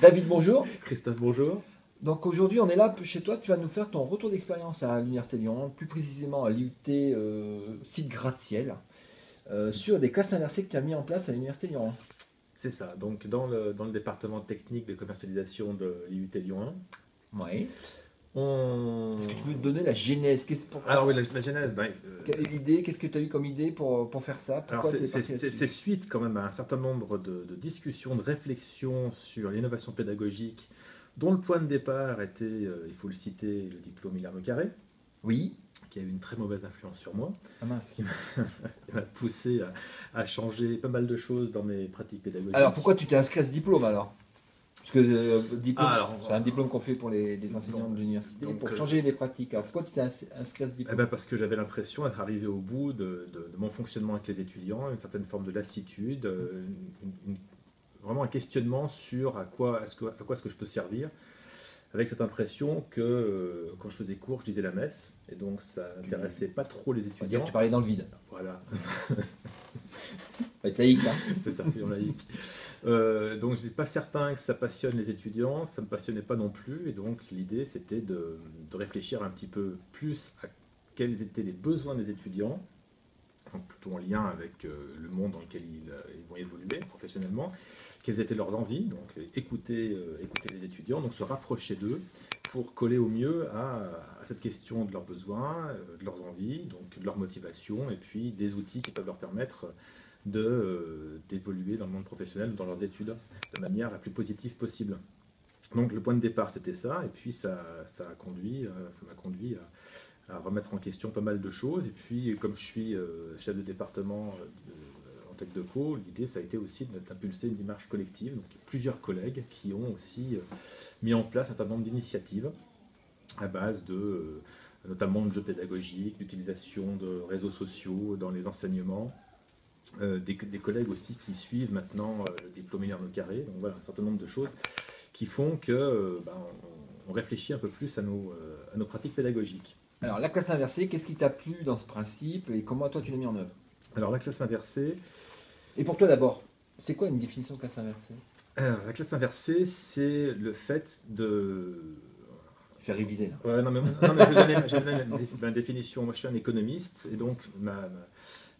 David, bonjour. Christophe, bonjour. Donc aujourd'hui, on est là chez toi. Tu vas nous faire ton retour d'expérience à l'Université de Lyon, plus précisément à l'IUT site gratte-ciel, sur des classes inversées que tu as mis en place à l'Université de Lyon. C'est ça, donc dans le département technique de commercialisation de l'IUT Lyon 1, Oui. on... Est-ce que tu peux nous donner la genèse? Alors oui, la genèse, Quelle est l'idée? Qu'est-ce que tu as eu comme idée pour faire ça? alors Pourquoi t'es parti c'est là-dessus? suite quand même à un certain nombre de discussions, de réflexions sur l'innovation pédagogique, dont le point de départ était, il faut le citer, le diplôme Hilaire Carré, Oui. qui a eu une très mauvaise influence sur moi, Ah mince. qui m'a poussé à changer pas mal de choses dans mes pratiques pédagogiques. Alors pourquoi tu t'es inscrit à ce diplôme alors? Parce que diplôme, Ah, alors, c'est un diplôme qu'on fait pour les enseignants de l'université, donc, pour changer les pratiques. Alors pourquoi tu t'es inscrit à ce Eh diplôme? ben parce que j'avais l'impression d'être arrivé au bout de mon fonctionnement avec les étudiants, une certaine forme de lassitude, vraiment un questionnement sur à quoi est-ce que je peux servir, avec cette impression que quand je faisais cours, je disais la messe, et donc ça n'intéressait pas trop les On va dire étudiants. que tu parlais dans le vide. Voilà, On va être laïque, hein. c'est ça, c'est laïque. Donc je n'étais pas certain que ça passionne les étudiants, ça ne me passionnait pas non plus, et donc l'idée c'était de réfléchir un petit peu plus à quels étaient les besoins des étudiants, donc plutôt en lien avec le monde dans lequel ils vont évoluer professionnellement, quelles étaient leurs envies, donc écouter les étudiants, donc se rapprocher d'eux pour coller au mieux à cette question de leurs besoins, de leurs envies, donc de leur motivation, et puis des outils qui peuvent leur permettre d'évoluer dans le monde professionnel, dans leurs études, de manière la plus positive possible. Donc le point de départ c'était ça, et puis ça m'a conduit à remettre en question pas mal de choses. Et puis comme je suis chef de département en tech de co, l'idée ça a été aussi d'impulser une démarche collective. Donc il y a plusieurs collègues qui ont aussi mis en place un certain nombre d'initiatives à base de notamment de jeux pédagogiques, d'utilisation de réseaux sociaux dans les enseignements. Des collègues aussi qui suivent maintenant le diplôme Hilaire Carré. Donc voilà, un certain nombre de choses qui font que on réfléchit un peu plus à nos pratiques pédagogiques. Alors, la classe inversée, qu'est-ce qui t'a plu dans ce principe et comment toi tu l'as mis en œuvre? Alors la classe inversée, Et pour toi d'abord, c'est quoi une définition de classe inversée? la classe inversée, c'est le fait de... Je vais réviser là. Ouais, non, mais je vais donner ma définition. Moi, je suis un économiste, et donc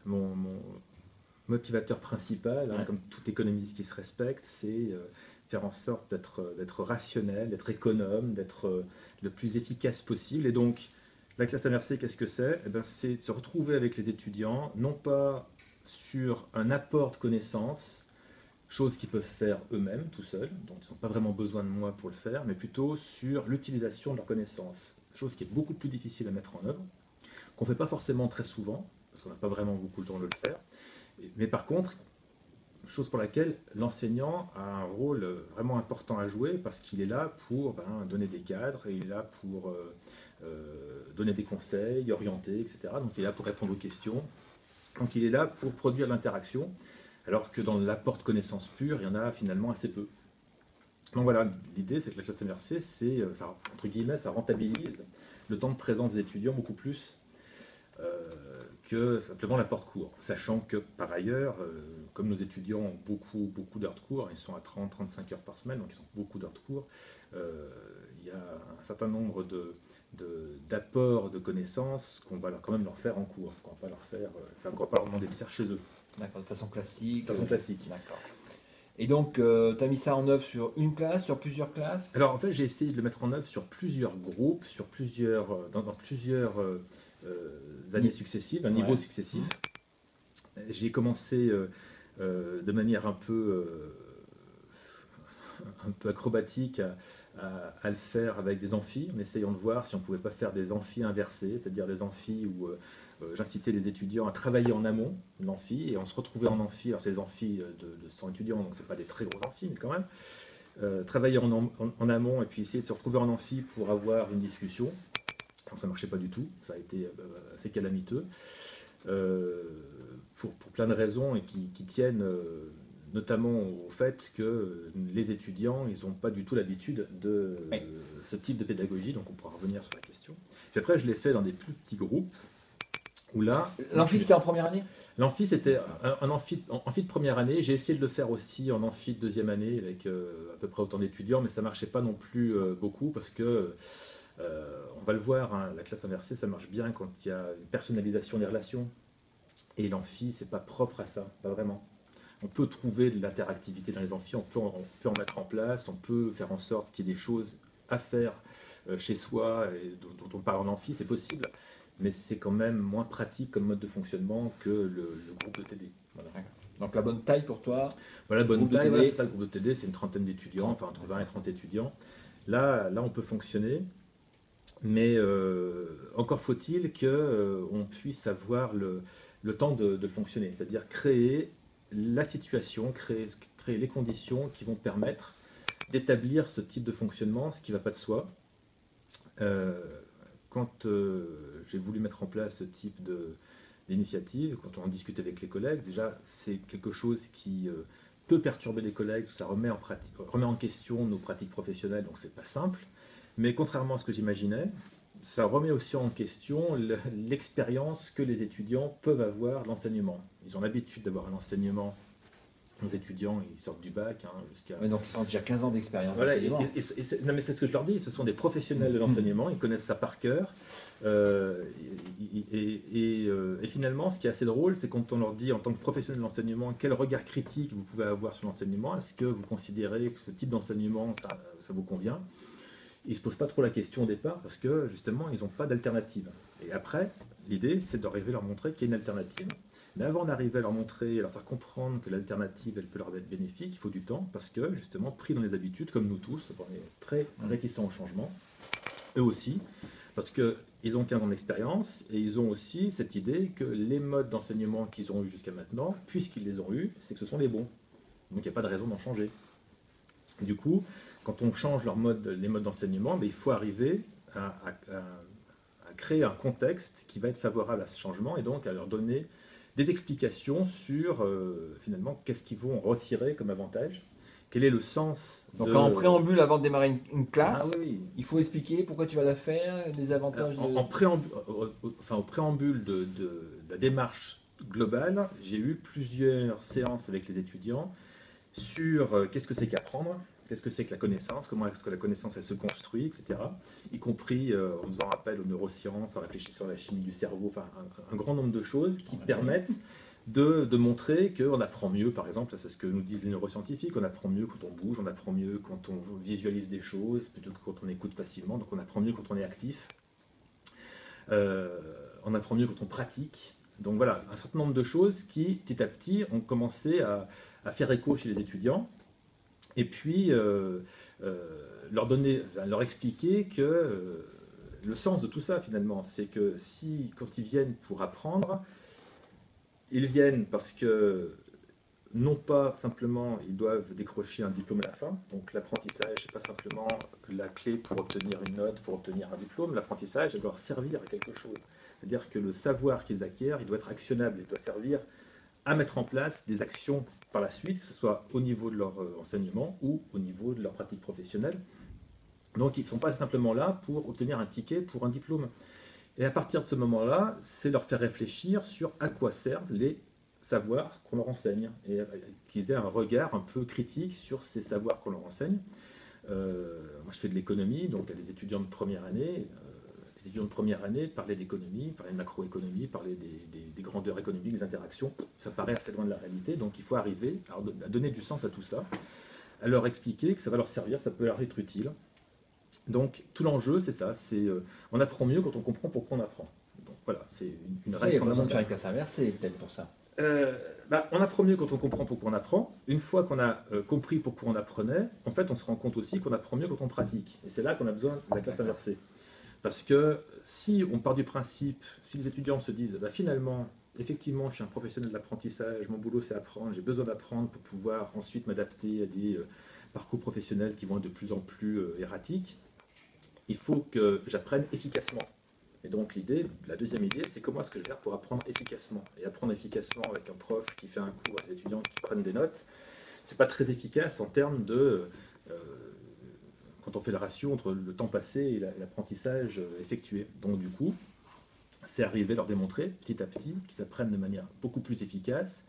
mon motivateur principal, Ouais. comme tout économiste qui se respecte, c'est faire en sorte d'être rationnel, d'être économe, d'être le plus efficace possible. Et donc, la classe inversée, qu'est-ce que c'est? Eh ben, c'est de se retrouver avec les étudiants, non pas sur un apport de connaissances, choses qu'ils peuvent faire eux-mêmes, tout seuls, donc ils n'ont pas vraiment besoin de moi pour le faire, mais plutôt sur l'utilisation de leurs connaissances, chose qui est beaucoup plus difficile à mettre en œuvre, qu'on ne fait pas forcément très souvent, parce qu'on n'a pas vraiment beaucoup le temps de le faire, mais par contre, chose pour laquelle l'enseignant a un rôle vraiment important à jouer, parce qu'il est là pour donner des cadres, il est là pour donner des conseils, orienter, etc. Donc il est là pour répondre aux questions, donc il est là pour produire l'interaction, alors que dans l'apport de connaissances pures, il y en a finalement assez peu. Donc voilà, l'idée c'est que la classe inversée, ça, entre guillemets, ça rentabilise le temps de présence des étudiants beaucoup plus que simplement l'apport de cours. Sachant que par ailleurs, comme nos étudiants ont beaucoup d'heures de cours, ils sont à 30-35 heures par semaine, donc ils ont beaucoup d'heures de cours, il y a un certain nombre d'apports de connaissances qu'on va quand même leur faire en cours, qu'on ne va pas qu'on va pas leur demander de faire chez eux. D'accord, de façon classique. De façon classique. D'accord. Et donc, tu as mis ça en œuvre sur une classe, sur plusieurs classes? Alors en fait, j'ai essayé de le mettre en œuvre sur plusieurs groupes, dans plusieurs années successives, un niveau successif. J'ai commencé de manière un peu acrobatique à le faire avec des amphis, en essayant de voir si on ne pouvait pas faire des amphis inversés, c'est-à-dire des amphis où j'incitais les étudiants à travailler en amont de l'amphi, et on se retrouvait en amphi. Alors c'est des amphis de 100 étudiants, donc c'est pas des très gros amphis, mais quand même. Travailler en amont et puis essayer de se retrouver en amphi pour avoir une discussion. Alors, ça ne marchait pas du tout, ça a été assez calamiteux, pour plein de raisons et qui tiennent notamment au fait que les étudiants, ils n'ont pas du tout l'habitude de ce type de pédagogie, donc on pourra revenir sur la question. Puis après, je l'ai fait dans des plus petits groupes, où là, L'amphi, c'était en première année? l'amphi, c'était un amphi de première année. J'ai essayé de le faire aussi en amphi de deuxième année avec à peu près autant d'étudiants, mais ça marchait pas non plus beaucoup parce que, on va le voir, hein, la classe inversée, ça marche bien quand il y a une personnalisation des relations. Et l'amphi, c'est pas propre à ça, pas vraiment. On peut trouver de l'interactivité dans les amphis, on peut en mettre en place, on peut faire en sorte qu'il y ait des choses à faire chez soi et dont on parle en amphi, c'est possible, mais c'est quand même moins pratique comme mode de fonctionnement que le groupe de TD. Voilà. Donc la bonne taille pour toi, Voilà, bonne groupe de taille, voilà, TD. c'est ça le groupe de TD, c'est une trentaine d'étudiants, enfin entre 20 et 30 étudiants. Là, on peut fonctionner, mais encore faut-il qu'on puisse avoir le temps de fonctionner, c'est-à-dire créer la situation, créer les conditions qui vont permettre d'établir ce type de fonctionnement, ce qui ne va pas de soi. Euh, Quand j'ai voulu mettre en place ce type d'initiative, quand on en discute avec les collègues, déjà c'est quelque chose qui peut perturber les collègues, ça remet en question nos pratiques professionnelles, donc c'est pas simple. Mais contrairement à ce que j'imaginais, ça remet aussi en question l'expérience que les étudiants peuvent avoir de l'enseignement. Ils ont l'habitude d'avoir un enseignement. Nos étudiants, ils sortent du bac jusqu'à... Ouais, donc ils ont déjà 15 ans d'expérience Voilà, d'enseignement. non mais c'est ce que je leur dis, ce sont des professionnels de l'enseignement, ils connaissent ça par cœur. Euh, et finalement, ce qui est assez drôle, c'est quand on leur dit en tant que professionnel de l'enseignement, quel regard critique vous pouvez avoir sur l'enseignement, est-ce que vous considérez que ce type d'enseignement, ça vous convient? Ils ne se posent pas trop la question au départ parce que justement, ils n'ont pas d'alternative. Et après, l'idée, c'est d'arriver à leur montrer qu'il y a une alternative. Mais avant d'arriver à leur montrer, à leur faire comprendre que l'alternative, elle peut leur être bénéfique, il faut du temps parce que justement, pris dans les habitudes, comme nous tous, on est très réticents au changement, eux aussi, parce qu'ils ont 15 ans d'expérience et ils ont aussi cette idée que les modes d'enseignement qu'ils ont eus jusqu'à maintenant, puisqu'ils les ont eus, c'est que ce sont les bons. Donc il n'y a pas de raison d'en changer. Du coup, quand on change les modes d'enseignement, mais il faut arriver à créer un contexte qui va être favorable à ce changement et donc à leur donner des explications sur finalement qu'est-ce qu'ils vont retirer comme avantage, quel est le sens Donc de... en préambule, avant de démarrer une classe, Ah oui, il faut expliquer pourquoi tu vas la faire, les avantages de... au préambule de la démarche globale, j'ai eu plusieurs séances avec les étudiants sur qu'est-ce que c'est qu'apprendre, qu'est-ce que c'est que la connaissance, comment est-ce que la connaissance elle se construit, etc. Y compris en faisant appel aux neurosciences, en réfléchissant à la chimie du cerveau, enfin un grand nombre de choses qui permettent de montrer qu'on apprend mieux, par exemple, c'est ce que nous disent les neuroscientifiques, on apprend mieux quand on bouge, on apprend mieux quand on visualise des choses, plutôt que quand on écoute facilement, donc on apprend mieux quand on est actif, on apprend mieux quand on pratique. Donc voilà, un certain nombre de choses qui, petit à petit, ont commencé à faire écho chez les étudiants, et puis leur expliquer que le sens de tout ça, finalement, c'est que si, quand ils viennent pour apprendre, ils viennent parce que non pas simplement ils doivent décrocher un diplôme à la fin, donc l'apprentissage c'est pas simplement la clé pour obtenir une note, pour obtenir un diplôme, l'apprentissage doit leur servir à quelque chose. C'est-à-dire que le savoir qu'ils acquièrent, il doit être actionnable, il doit servir à mettre en place des actions par la suite, que ce soit au niveau de leur enseignement ou au niveau de leur pratique professionnelle. Donc ils ne sont pas simplement là pour obtenir un ticket pour un diplôme. Et à partir de ce moment-là, c'est leur faire réfléchir sur à quoi servent les savoirs qu'on leur enseigne et qu'ils aient un regard un peu critique sur ces savoirs qu'on leur enseigne. Moi, je fais de l'économie, donc à des étudiants de première année. Les étudiants de première année parlaient d'économie, parlaient de macroéconomie, parlaient des grandeurs économiques, des interactions. Ça paraît assez loin de la réalité, donc il faut arriver à donner du sens à tout ça, à leur expliquer que ça va leur servir, ça peut leur être utile. Donc tout l'enjeu, c'est ça, on apprend mieux quand on comprend pourquoi on apprend. Donc voilà, c'est une règle. Il y a besoin de faire une classe inversée, peut-être pour ça. On apprend mieux quand on comprend pourquoi on apprend. Une fois qu'on a compris pourquoi on apprenait, en fait, on se rend compte aussi qu'on apprend mieux quand on pratique. Et c'est là qu'on a besoin de la classe inversée. Parce que si on part du principe, si les étudiants se disent finalement, effectivement, je suis un professionnel de l'apprentissage, mon boulot c'est apprendre, j'ai besoin d'apprendre pour pouvoir ensuite m'adapter à des parcours professionnels qui vont être de plus en plus erratiques, il faut que j'apprenne efficacement. Et donc la deuxième idée, c'est comment est-ce que je vais faire pour apprendre efficacement. Et apprendre efficacement avec un prof qui fait un cours à des étudiants qui prennent des notes, c'est pas très efficace en termes de... quand on fait le ratio entre le temps passé et l'apprentissage effectué. Donc du coup, c'est arriver à leur démontrer petit à petit qu'ils apprennent de manière beaucoup plus efficace.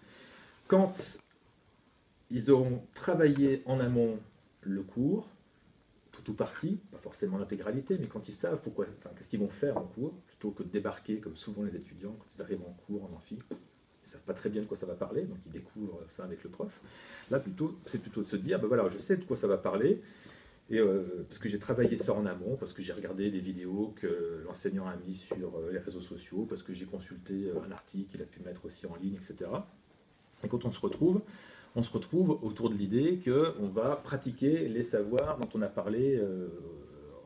Quand ils auront travaillé en amont le cours, tout ou partie, pas forcément l'intégralité, mais quand ils savent pourquoi, enfin, qu'est-ce qu'ils vont faire en cours, plutôt que de débarquer comme souvent les étudiants quand ils arrivent en cours, en amphi, ils ne savent pas très bien de quoi ça va parler, donc ils découvrent ça avec le prof. Là, c'est plutôt de se dire, ben voilà, je sais de quoi ça va parler, et parce que j'ai travaillé ça en amont, parce que j'ai regardé des vidéos que l'enseignant a mis sur les réseaux sociaux, parce que j'ai consulté un article qu'il a pu mettre aussi en ligne, etc. Et quand on se retrouve autour de l'idée qu'on va pratiquer les savoirs dont on a parlé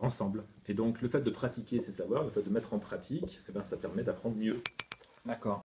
ensemble. Et donc le fait de pratiquer ces savoirs, le fait de mettre en pratique, eh ben, ça permet d'apprendre mieux. D'accord.